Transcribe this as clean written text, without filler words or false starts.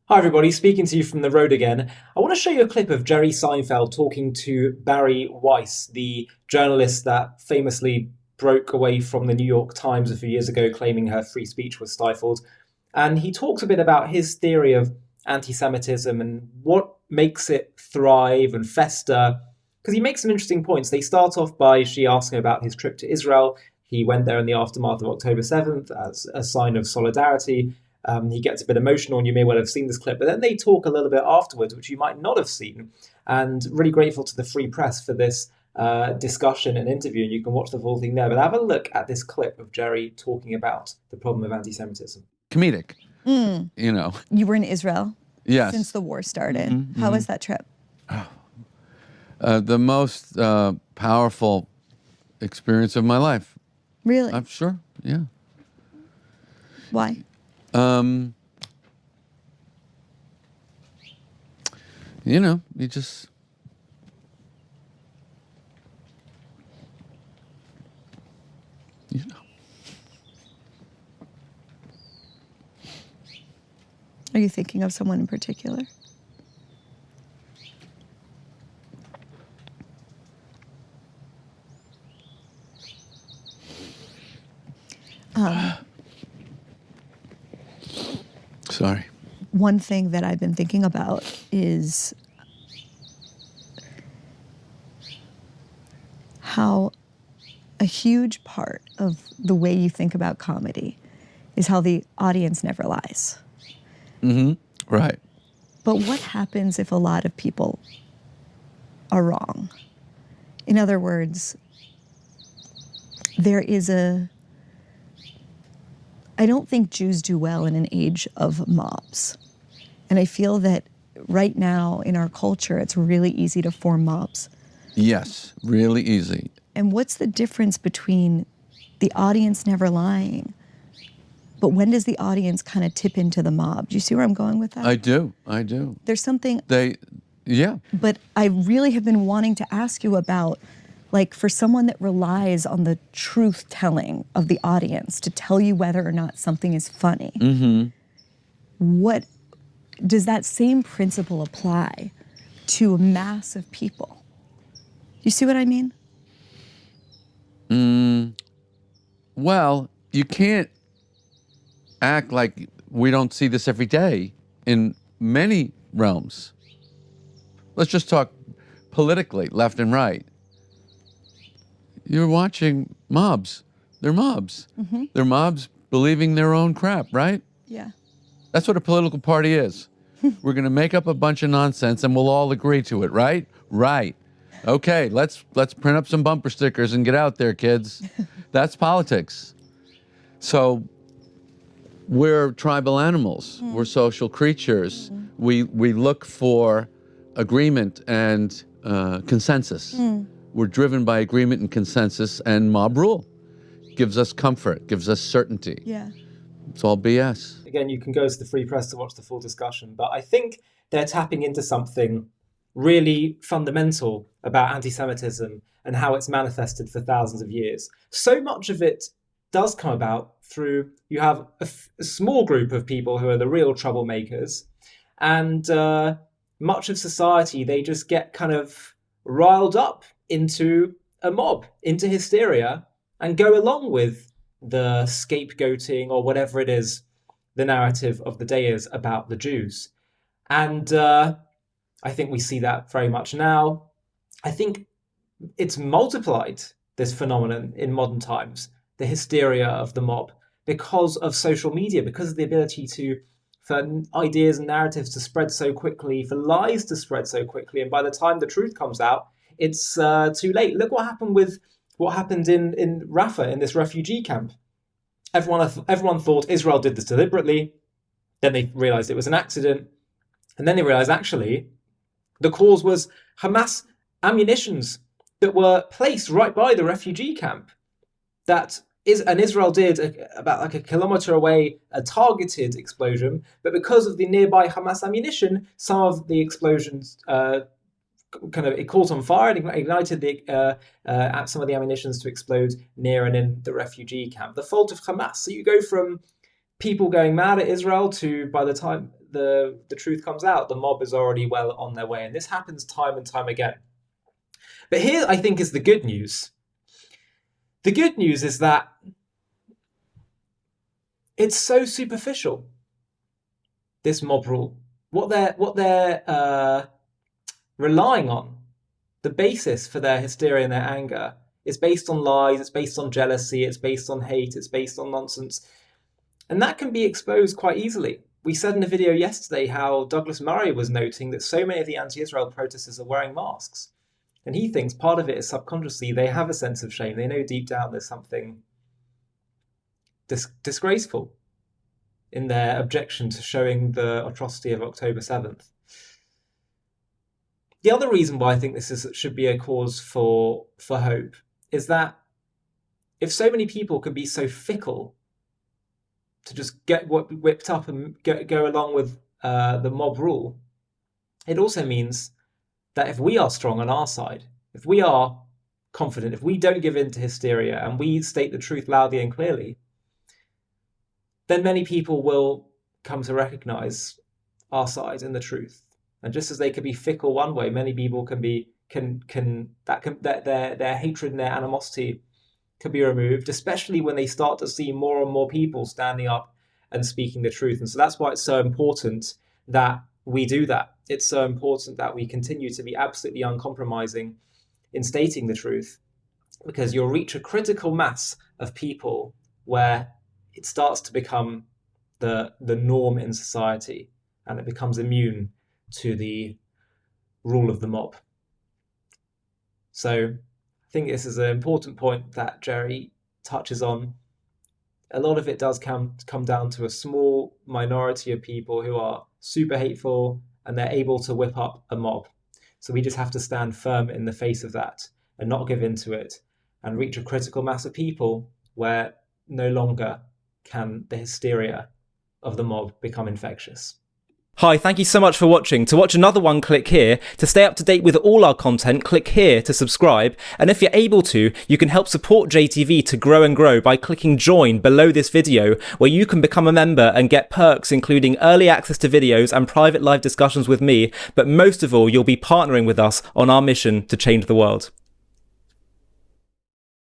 Hi, everybody. Speaking to you from the road again. I want to show you a clip of Jerry Seinfeld talking to Bari Weiss, the journalist that famously broke away from the New York Times a few years ago, claiming her free speech was stifled. And he talks a bit about his theory of anti Semitism and what makes it thrive and fester. Because he makes some interesting points. They start off by she asking about his trip to Israel. He went there in the aftermath of October 7th as a sign of solidarity. He gets a bit emotional, and you may well have seen this clip. But then they talk a little bit afterwards, which you might not have seen. And really grateful to the Free Press for this discussion and interview. And you can watch the full thing there. But have a look at this clip of Jerry talking about the problem of anti-Semitism. Comedic, Mm. you know. You were in Israel Yes. since the war started. Mm-hmm, How was that trip? The most powerful experience of my life. Really? I'm sure, yeah. Why? You know, you just... You know. Are you thinking of someone in particular? Sorry. One thing that I've been thinking about is how a huge part of the way you think about comedy is how the audience never lies. Mm-hmm. Right. But what happens if a lot of people are wrong? In other words, I don't think Jews do well in an age of mobs. And I feel that right now in our culture, it's really easy to form mobs. Yes, really easy. And what's the difference between the audience never lying, but when does the audience kind of tip into the mob? Do you see where I'm going with that? I do. There's something, Yeah. but I really have been wanting to ask you about, like, for someone that relies on the truth telling of the audience to tell you whether or not something is funny, what does that same principle apply to a mass of people? You see what I mean? Well, you can't act like we don't see this every day in many realms. Let's just talk politically, left and right. You're watching mobs. They're mobs. They're mobs believing their own crap, right? Yeah. That's what a political party is. We're going to make up a bunch of nonsense and we'll all agree to it, right? Right. Okay, let's print up some bumper stickers and get out there, kids. That's politics. So we're tribal animals. We're social creatures. We look for agreement and consensus. We're driven by agreement and consensus, and mob rule gives us comfort, gives us certainty. Yeah. It's all BS. Again, you can go to the Free Press to watch the full discussion. But I think they're tapping into something really fundamental about anti-Semitism and how it's manifested for thousands of years. So much of it does come about through, you have a small group of people who are the real troublemakers, and much of society, they just get kind of riled up into a mob, into hysteria, and go along with the scapegoating or whatever it is the narrative of the day is about the Jews. And I think we see that very much now. I think it's multiplied, this phenomenon, in modern times, the hysteria of the mob, because of social media, because of the ability for ideas and narratives to spread so quickly, for lies to spread so quickly. And by the time the truth comes out, it's too late. Look what happened in Rafah, in this refugee camp. Everyone thought Israel did this deliberately. Then they realized it was an accident. And then they realized, actually, the cause was Hamas ammunitions that were placed right by the refugee camp. And Israel did about like a kilometer away a targeted explosion, but because of the nearby Hamas ammunition, some of the explosions it caught on fire and ignited some of the ammunitions to explode near and in the refugee camp. The fault of Hamas. So you go from people going mad at Israel to, by the time the truth comes out, the mob is already well on their way. And this happens time and time again. But here, I think, is the good news. The good news is that it's so superficial, this mob rule. What they're relying on, the basis for their hysteria and their anger, is based on lies, it's based on jealousy, it's based on hate, it's based on nonsense. And that can be exposed quite easily. We said in a video yesterday how Douglas Murray was noting that so many of the anti-Israel protesters are wearing masks. And he thinks part of it is subconsciously they have a sense of shame. They know deep down there's something disgraceful in their objection to showing the atrocity of October 7th. The other reason why I think this should be a cause for hope is that if so many people can be so fickle to just get whipped up and go along with the mob rule, it also means that if we are strong on our side, if we are confident, if we don't give in to hysteria and we state the truth loudly and clearly, then many people will come to recognize our side and the truth. And just as they can be fickle one way, many people can be their hatred and their animosity can be removed, especially when they start to see more and more people standing up and speaking the truth. And so that's why it's so important that we do that. It's so important that we continue to be absolutely uncompromising in stating the truth, because you'll reach a critical mass of people where it starts to become the norm in society and it becomes immune to the rule of the mob. So I think this is an important point that Jerry touches on. A lot of it does come down to a small minority of people who are super hateful and they're able to whip up a mob. So we just have to stand firm in the face of that and not give in to it and reach a critical mass of people where no longer can the hysteria of the mob become infectious. Hi, thank you so much for watching. To watch another one, click here. To stay up to date with all our content, click here to subscribe. And if you're able to, you can help support JTV to grow and grow by clicking join below this video, where you can become a member and get perks including early access to videos and private live discussions with me. But most of all, you'll be partnering with us on our mission to change the world.